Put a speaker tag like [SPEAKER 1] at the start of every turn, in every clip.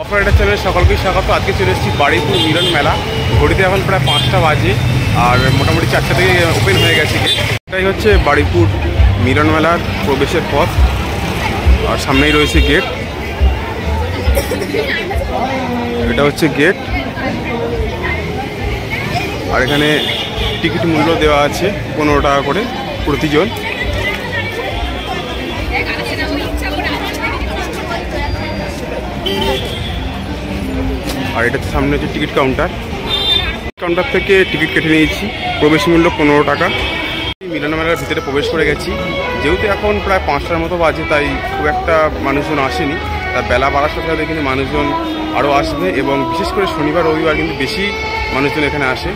[SPEAKER 1] Operator চ্যানেলে সকলকে স্বাগত। আজকে চলে এসেছি বারুইপুর মিলন মেলা। ঘড়িতে এখন প্রায় 5টা বাজে আর মোটামুটি 4টা থেকে ওপেন হয়ে গেছে গেট। এটাই হচ্ছে বারুইপুর মিলন মেলার প্রবেশের পথ আর সামনেই রয়েছে গেট। এটা হচ্ছে গেট আর এখানে টিকিট মূল্য দেওয়া আছে 15 টাকা করে প্রতিজন। আর এটা সামনে হচ্ছে টিকিট কাউন্টার। কাউন্টার থেকে টিকিট কেটে নিয়েছি, প্রবেশ মূল্য 15 টাকা। মিলন মেলার ভিতরে প্রবেশ করে গেছি। যেহেতু এখন প্রায় 5টার মতো বাজে, তাই খুব একটা মানুষজন আসেনি। তার বেলা বাড়ার সাথে সাথে কিন্তু মানুষজন আরও আসবে এবং বিশেষ করে শনিবার রবিবার কিন্তু বেশি মানুষজন এখানে আসে।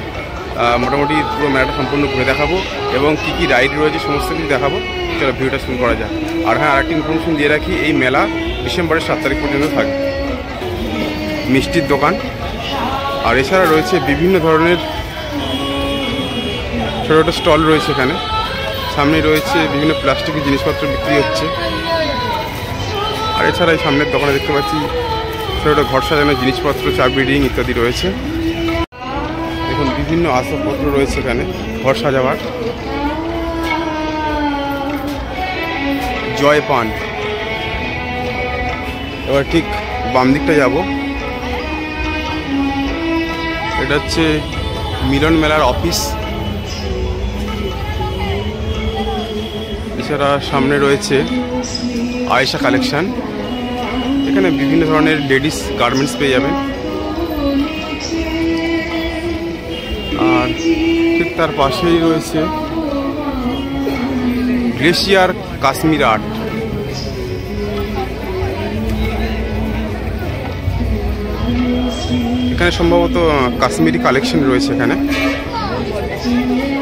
[SPEAKER 1] মোটামুটি পুরো মেলাটা সম্পূর্ণ ঘুরে দেখাবো এবং কী কী রাইড রয়েছে সমস্ত কিছু দেখাবো। চলো ভিডিওটা শুরু করা যায়। আর হ্যাঁ, আরেকটি ইনফরমেশন দিয়ে রাখি, এই মেলা ডিসেম্বরের 7 তারিখ পর্যন্ত থাকবে। মিষ্টির দোকান আর এছাড়া রয়েছে বিভিন্ন ধরনের ছোটো ছোটো স্টল রয়েছে এখানে। সামনে রয়েছে বিভিন্ন প্লাস্টিকের জিনিসপত্র বিক্রি হচ্ছে। আর এছাড়া এই সামনের দোকানে দেখতে পাচ্ছি ছোটো ছোটো ঘর সাজানোর জিনিসপত্র, চাবি রিং ইত্যাদি রয়েছে। দেখুন বিভিন্ন আসবাবপত্র রয়েছে এখানে ঘর সাজাবার। জয় পান। এবার ঠিক বাম দিকটা যাব, এটা হচ্ছে মিলন মেলার অফিস। এছাড়া সামনে রয়েছে আয়েশা কালেকশন। এখানে বিভিন্ন ধরনের লেডিস গার্মেন্টস পেয়ে যাবেন। আর ঠিক তার পাশেই রয়েছে গ্লেশিয়ার কাশ্মীর আর্ট। এখানে সম্ভবত কাশ্মীরি কালেকশন রয়েছে এখানে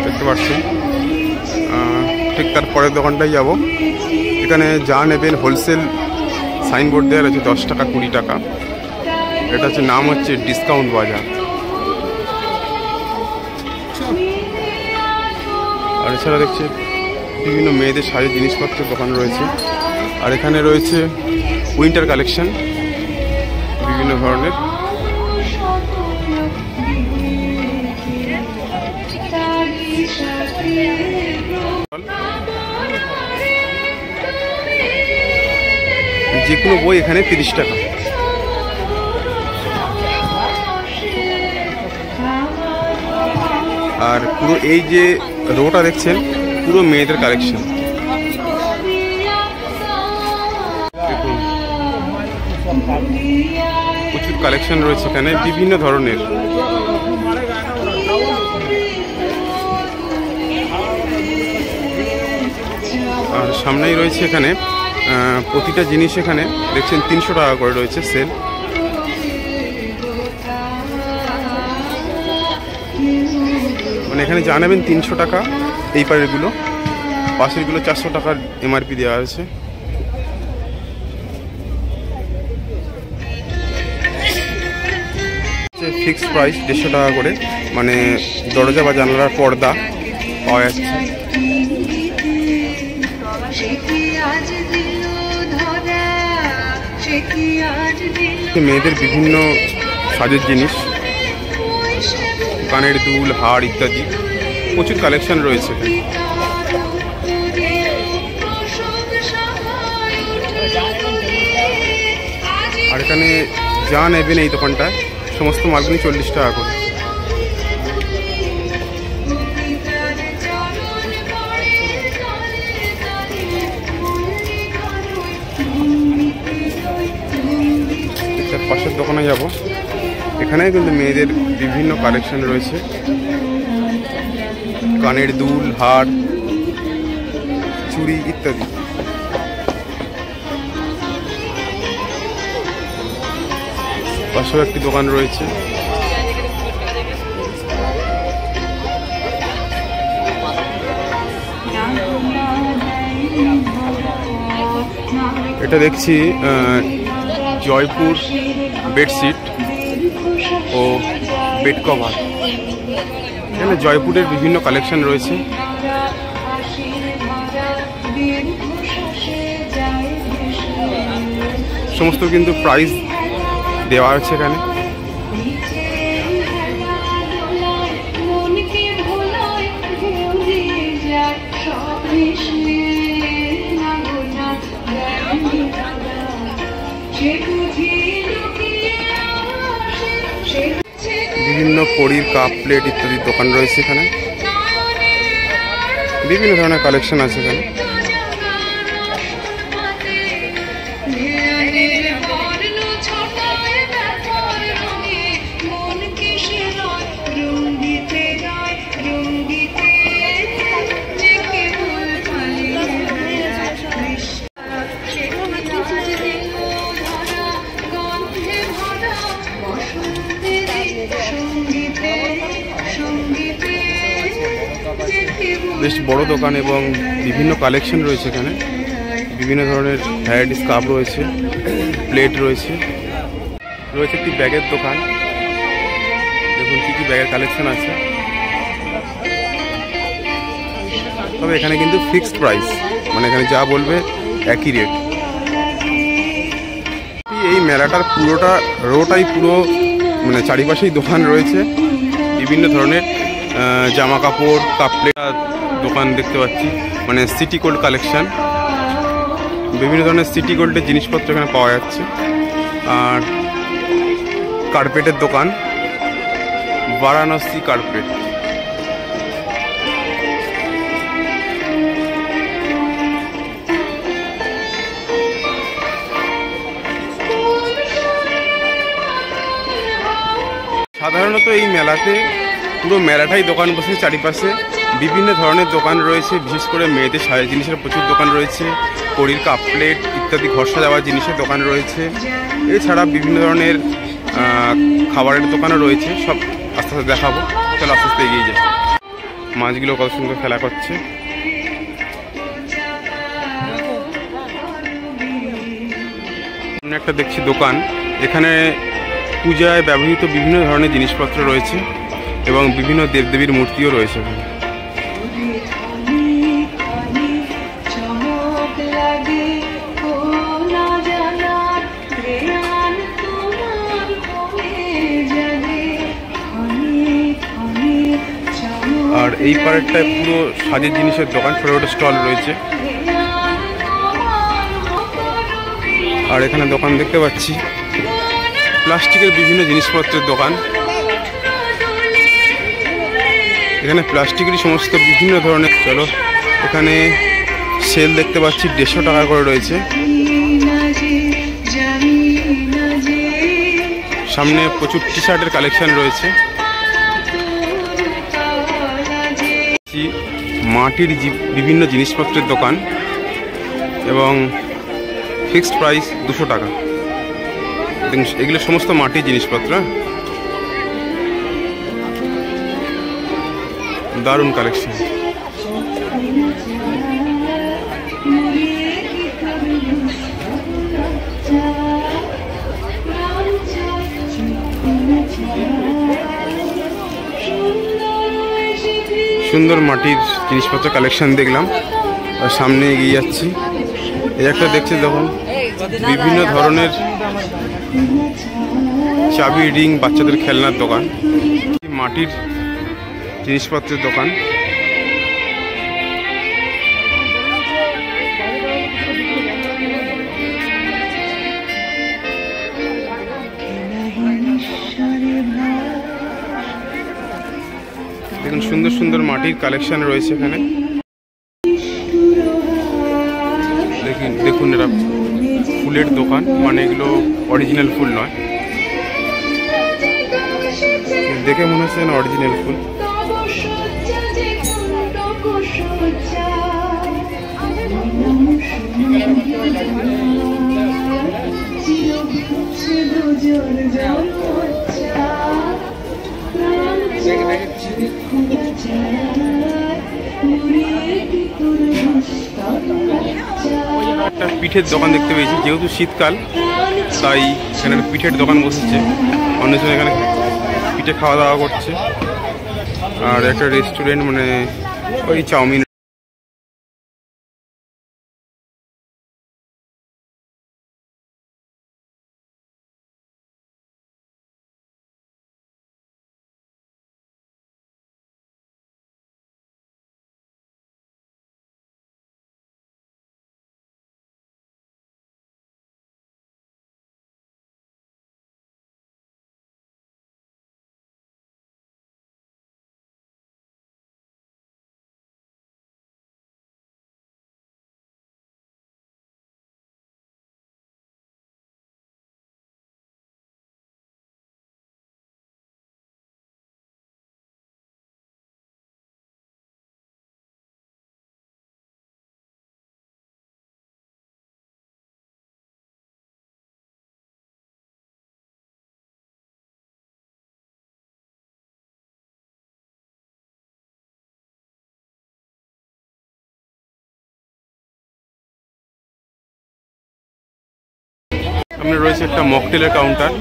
[SPEAKER 1] দেখতে পাচ্ছেন। ঠিক তার পরের দোকানটাই যাব। এখানে যা নেবেন হোলসেল সাইনবোর্ড দেওয়া রয়েছে 10 টাকা 20 টাকা। এটা হচ্ছে নাম হচ্ছে ডিসকাউন্ট বাজার। আর এছাড়া দেখছি বিভিন্ন মেয়েদের শাড়ির জিনিসপত্রের দোকান রয়েছে। আর এখানে রয়েছে উইন্টার কালেকশন বিভিন্ন ধরনের। যে কোনো বই এখানে 30 টাকা। আর পুরো এই যে রোটা দেখছেন পুরো মেয়েদের কালেকশন। দেখুন প্রচুর কালেকশন রয়েছে এখানে বিভিন্ন ধরনের। আর সামনেই রয়েছে এখানে প্রতিটা জিনিস এখানে দেখছেন 300 টাকা করে রয়েছে সেল। মানে এখানে জানাবেন 300 টাকা এই পারেরগুলো, পাশেরগুলো 400 টাকার এমআরপি দেওয়া আছে। ফিক্সড প্রাইস 150 টাকা করে, মানে দরজা বা জানালার পর্দা পাওয়া যাচ্ছে। মেয়েদের বিভিন্ন সাজের জিনিস, কানের দুল, হাড় ইত্যাদি প্রচুর কালেকশন রয়েছে। আর এখানে যা নেবেন এই দোকানটায় সমস্ত মালগুলি 40 টাকা করে। পাশের দোকানে যাব, এখানে কিন্তু মেয়েদের বিভিন্ন কালেকশন রয়েছে, কানের দুল, হাড়, চুড়ি ইত্যাদি। পাশেও একটি দোকান রয়েছে। এটা দেখছি জয়পুর বেডশিট ও বেড কভার। এখানে জয়পুরের বিভিন্ন কালেকশন রয়েছে। সমস্ত কিন্তু প্রাইস দেওয়া আছে এখানে। বিভিন্ন পরীর কাপ প্লেট ইত্যাদি দোকান রয়েছে এখানে, বিভিন্ন ধরনের কালেকশন আছে এখানে। বেশ বড় দোকান এবং বিভিন্ন কালেকশন রয়েছে এখানে। বিভিন্ন ধরনের ভ্যারাইটিস কাপ রয়েছে, প্লেট রয়েছে। রয়েছে একটি ব্যাগের দোকান, দেখুন কি কি ব্যাগের কালেকশন আছে। তবে এখানে কিন্তু ফিক্সড প্রাইস, মানে এখানে যা বলবে একই রেট। এই মেলাটার রোটাই পুরো মানে চারিপাশেই দোকান রয়েছে। বিভিন্ন ধরনের জামা কাপড়, কাপ প্লেট দোকান দেখতে পাচ্ছি, মানে সিটি গোল্ড কালেকশন। বিভিন্ন ধরনের সিটি গোল্ডের জিনিসপত্র এখানে পাওয়া যাচ্ছে। আর কার্পেটের দোকান, বারাণসী কার্পেট। সাধারণত এই মেলাতে পুরো মেলাটাই দোকান বসে, চারিপাশে বিভিন্ন ধরনের দোকান রয়েছে। বিশেষ করে মেয়েদের শাড়ি জিনিসের প্রচুর দোকান রয়েছে, পরীর কাপ প্লেট ইত্যাদি ঘর সাজাওয়ার জিনিসের দোকান রয়েছে। এছাড়া বিভিন্ন ধরনের খাবারের দোকানও রয়েছে। সব আস্তে আস্তে দেখাবো, চলো আস্তে আস্তে এগিয়ে যাই। মাছগুলো কত সুন্দর খেলা করছে। একটা দেখছি দোকান, এখানে পূজায় ব্যবহৃত বিভিন্ন ধরনের জিনিসপত্র রয়েছে এবং বিভিন্ন দেবদেবীর মূর্তিও রয়েছে। আর এই পার্কটায় পুরো সাজের জিনিসের দোকান, ছোট ছোট স্টল রয়েছে। আর এখানে দোকান দেখতে পাচ্ছি প্লাস্টিকের বিভিন্ন জিনিসপত্রের দোকান। এখানে প্লাস্টিকেরই সমস্ত বিভিন্ন ধরনের। চলো, এখানে সেল দেখতে পাচ্ছি 150 টাকা করে রয়েছে। সামনে প্রচুর টি শার্টের কালেকশন রয়েছে। মাটির বিভিন্ন জিনিসপত্রের দোকান এবং ফিক্সড প্রাইস 200 টাকা। এগুলো সমস্ত মাটির জিনিসপত্র, দারুণ কালেকশন। সুন্দর মাটির জিনিসপত্র কালেকশন দেখলাম, আর সামনে এগিয়ে যাচ্ছি। এই একটা দেখছি দেখুন, বিভিন্ন ধরনের চাবি, রিং, বাচ্চাদের খেলনার দোকান, মাটির জিনিসপত্রের দোকান। দেখুন সুন্দর সুন্দর মাটির কালেকশন রয়েছে এখানে। দেখুন এরা ফুলের দোকান, মানে এগুলো অরিজিনাল ফুল নয়, দেখে মনে হচ্ছে না অরিজিনাল ফুল। একটা পিঠের দোকান দেখতে পেয়েছি, যেহেতু শীতকাল তাই এখানে পিঠের দোকান বসেছে। অন্যজন এখানে পিঠে খাওয়া দাওয়া করছে। আর একটা রেস্টুরেন্ট, মানে ওই চাউমিন সামনে রয়েছে একটা মকটেলের কাউন্টার,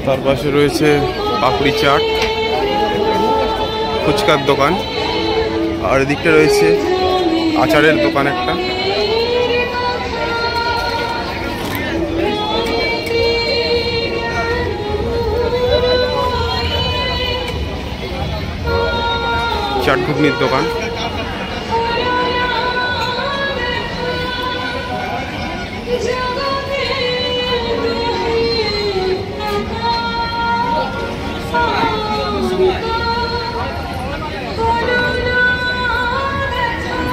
[SPEAKER 1] তার পাশে রয়েছে পাপড়ি চাট, ফুচকার দোকান, আর এদিকটা রয়েছে আচারের দোকান একটা। চাট ঘুগনির দোকান।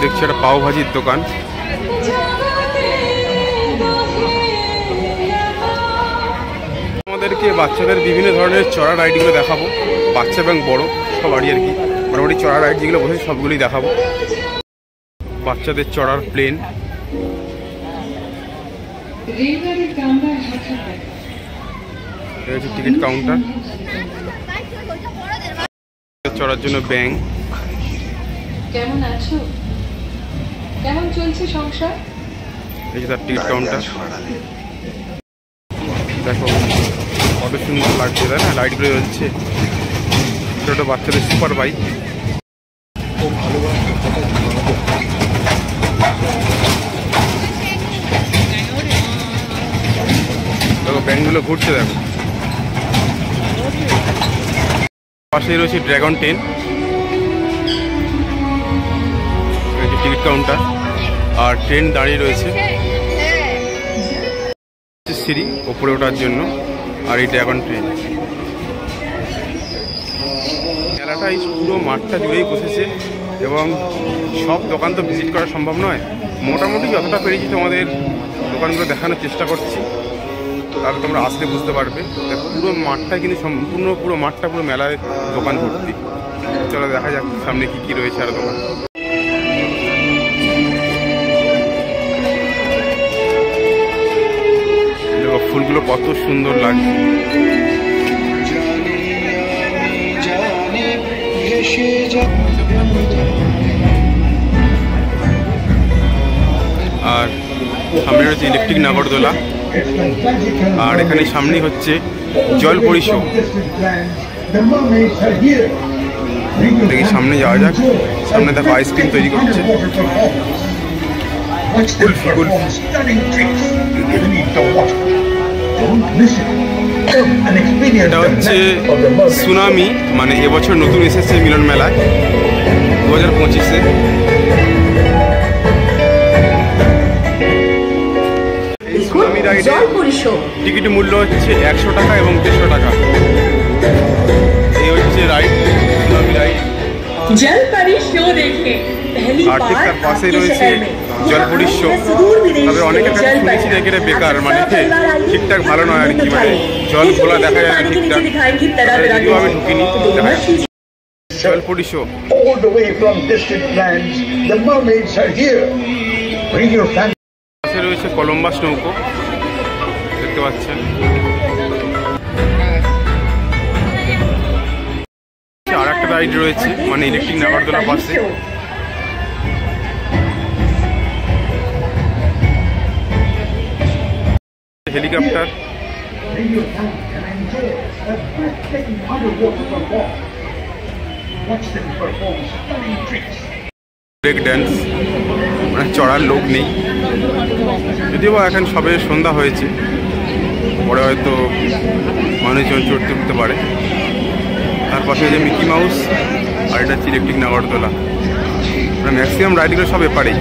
[SPEAKER 1] দেখছি একটা পাও ভাজির দোকান। আমাদেরকে বাচ্চাদের বিভিন্ন ধরনের চড়া রাইডগুলো দেখাবো, বাচ্চা এবং বড় সবারই আর কি। মোটামুটি চড়া রাইড যেগুলো বসে সবগুলোই দেখাবো। বাচ্চাদের চড়ার প্লেন, টিকিট কাউন্টার, চড়ার জন্য ব্যাংক।
[SPEAKER 2] কেমন আছো? কেমন চলছে সংসার?
[SPEAKER 1] এই যে তার টিকিট কাউন্টার। দেখো কত সুন্দর লাগছে, তাই না? লাইটগুলো জ্বলছে। ছোট বাচ্চাদের সুপার বাইক। দেখো ব্যাংকগুলো ঘুরছে, দেখো পাশেই রয়েছে ড্রাগন ট্রেন। টিকিট কাউন্টার আর ট্রেন দাঁড়িয়ে রয়েছে সিঁড়ি ওপরে ওঠার জন্য। আর এই ড্রাগন ট্রেন মেলাটা এই পুরো মাঠটা জুড়েই বসেছে এবং সব দোকান তো ভিজিট করা সম্ভব নয়। মোটামুটি যতটা পেরেছি তোমাদের দোকানগুলো দেখানোর চেষ্টা করছি, তাহলে তোমরা আসলে বুঝতে পারবে। পুরো মাঠটা কিন্তু সম্পূর্ণ পুরো মাঠটা পুরো মেলায় দোকান ভর্তি। চলো দেখা যাক সামনে কি কি রয়েছে আর দোকান। ফুলগুলো কত সুন্দর লাগছে। আর সামনে রয়েছে ইলেকট্রিক নাগরদোলা, আর এখানে সামনেই হচ্ছে জল পরিষেবা। দেখি সামনে যাওয়া যাক। সামনে দেখো আইসক্রিম তৈরি করছে। এটা হচ্ছে সুনামি, মানে এবছর নতুন এসেছে মিলন মেলায় 2025-এ। এই সুনামি রাইডে টিকিট মূল্য হচ্ছে 100 টাকা এবং 150 টাকা। এই হচ্ছে রাইড, সুনামি রাইড। আর ঠিক তার পাশে রয়েছে জলপুরি শো। তবে অনেকের কাছে শুনেছি যে এটা বেকার, মানে ঠিকঠাক ভালো নয় আর কি, মানে জল খোলা দেখা যায় না ঠিকঠাক। যদিও আমি ঢুকিনি, দেখা যাচ্ছে জলপুরি শো। পাশে রয়েছে কলম্বাস নৌকো, দেখতে পাচ্ছেন। আর একটা রাইড রয়েছে, মানে ইলেকট্রিক নাগরদোলার পাশে। হেলিকপ্টার, ব্রেক ড্যান্স, মানে চড়ার লোক নেই, যদিও এখন সবে সন্ধ্যা হয়েছে, পরে হয়তো মানুষজন চড়তে উঠতে পারে। তার পাশে যে মিকি মাউস, আর এটা হচ্ছে ইলেকট্রিক নাগরদোলা। ম্যাক্সিমাম রাইডগুলো সব এপারেই।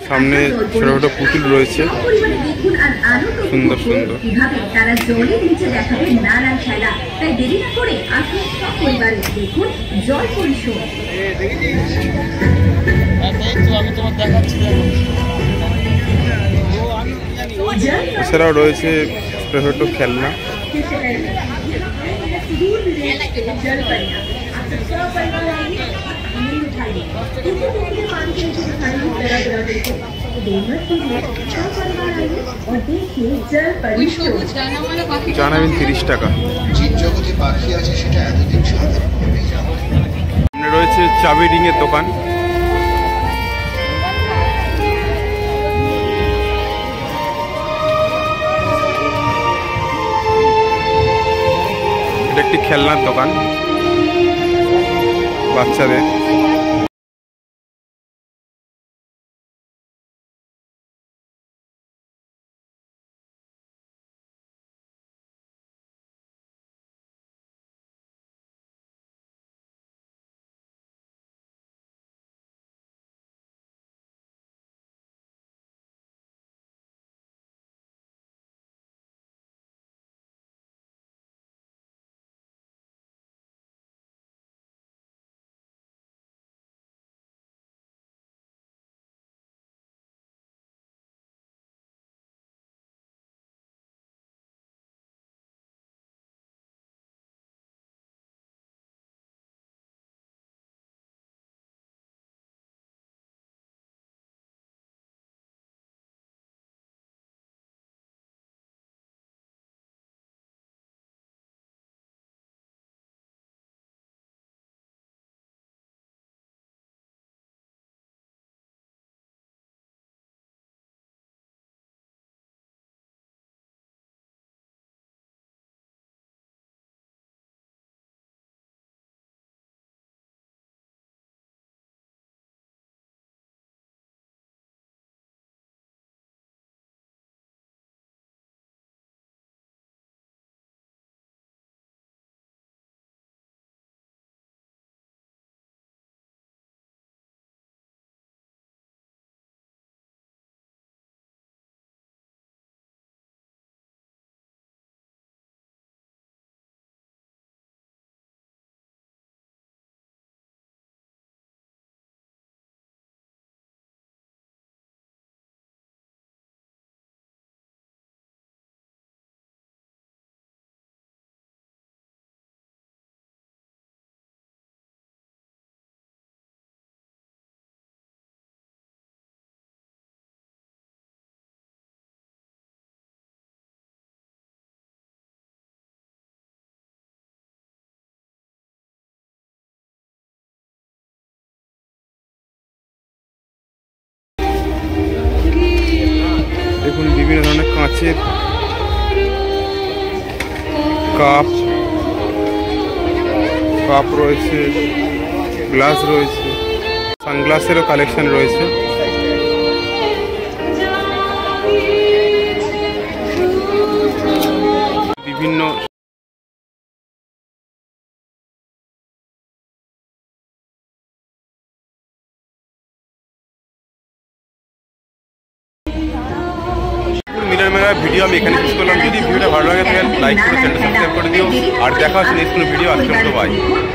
[SPEAKER 1] সামনে ছোট ছোট পুতুল রয়েছে, সুন্দর সুন্দর।
[SPEAKER 3] তারা জলের নিচে দেখাবে নানান খেলা, তাই দেরি না করে আসুন সব পরিবারে দেখুন জল পরিষেবা।
[SPEAKER 1] এছাড়াও রয়েছে ছোট ছোট খেলনা।
[SPEAKER 3] देवघर के लिए सपरिवार आइए और देखिए जल
[SPEAKER 2] ওই
[SPEAKER 3] परिक्रमा।
[SPEAKER 2] সবুজ ডানাওয়ালা পাখিটা
[SPEAKER 1] জানাবেন 30 টাকা।
[SPEAKER 4] জীব জগতে পাখি আছে সেটা এতদিন সাধারণ ভাবেই জানা।
[SPEAKER 1] সামনে রয়েছে চাবি রিংয়ের দোকান। এটা একটি খেলনার দোকান বাচ্চাদের। দেখুন বিভিন্ন ধরনের কাঁচের কাপ রয়েছে, গ্লাস রয়েছে, সানগ্লাসেরও কালেকশন রয়েছে। বিভিন্ন মিলন মেলার ভিডিও আমি এখানে শেষ করলাম। যদি ভিডিওটা ভালো লাগে তাহলে লাইক করে চ্যানেলটা সাবস্ক্রাইব করে দিও। আর দেখা হচ্ছে নেক্সট কোনো ভিডিও। আজকে মতো বাই।